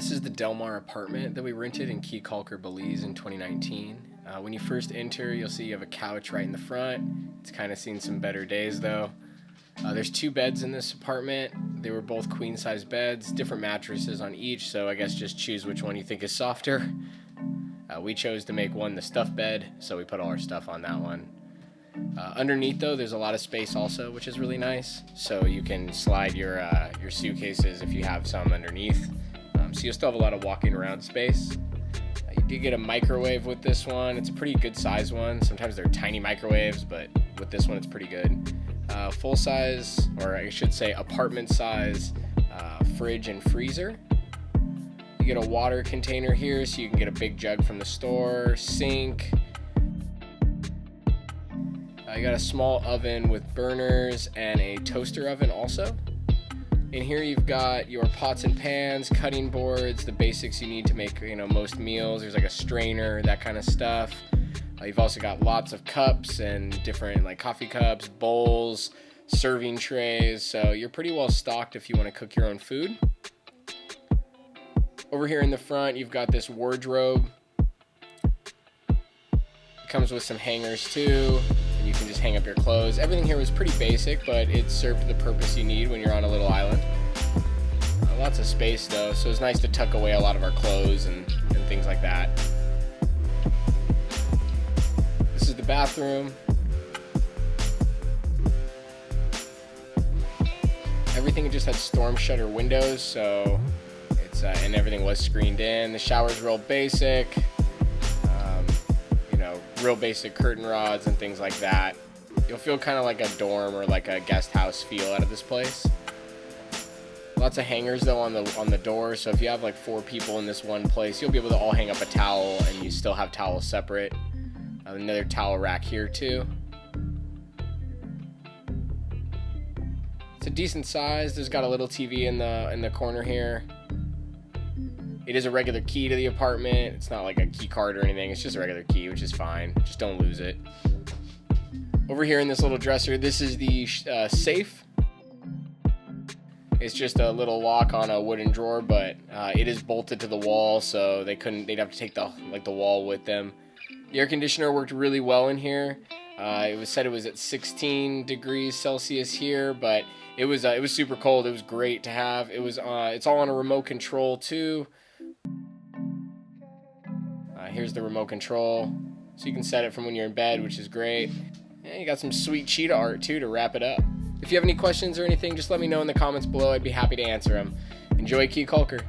This is the Del Mar apartment that we rented in Caye Caulker, Belize in 2019. When you first enter, you'll see you have a couch right in the front. It's kind of seen some better days though. There's 2 beds in this apartment. They were both queen size beds, different mattresses on each, so I guess just choose which one you think is softer. We chose to make one the stuff bed, so we put all our stuff on that one. Underneath though, there's a lot of space also, which is really nice. So you can slide your suitcases if you have some underneath. So you'll still have a lot of walking around space. You do get a microwave with this one. It's a pretty good size one. Sometimes they're tiny microwaves, but with this one it's pretty good. Full size, or I should say apartment size, fridge and freezer. You get a water container here so you can get a big jug from the store, sink. You got a small oven with burners and a toaster oven also. In here you've got your pots and pans, cutting boards, the basics you need to make, most meals. There's like a strainer, that kind of stuff. You've also got lots of cups and different like coffee cups, bowls, serving trays. So you're pretty well stocked if you want to cook your own food. Over here in the front, you've got this wardrobe. It comes with some hangers too. And you can just hang up your clothes. Everything here was pretty basic, but it served the purpose you need when you're on a little island. Lots of space though, so it's nice to tuck away a lot of our clothes and things like that. This is the bathroom. Everything just had storm shutter windows, so it's and everything was screened in. The shower's real basic. Real basic curtain rods and things like that. You'll feel kind of like a dorm or like a guest house feel out of this place. Lots of hangers though on the door, so if you have like 4 people in this one place, you'll be able to all hang up a towel and you still have towels separate. Another towel rack here too. It's a decent size. There's got a little TV in the corner here. It is a regular key to the apartment. It's not like a key card or anything. It's just a regular key, which is fine. Just don't lose it. Over here in this little dresser, this is the safe. It's just a little lock on a wooden drawer, but it is bolted to the wall, so they'd have to take the wall with them. The air conditioner worked really well in here. It was said it was at 16 degrees Celsius here, but it was super cold. It was great to have. It's all on a remote control too. Here's the remote control, so you can set it from when you're in bed, which is great. And you got some sweet cheetah art too to wrap it up. If you have any questions or anything, just let me know in the comments below. I'd be happy to answer them. Enjoy Caye Caulker.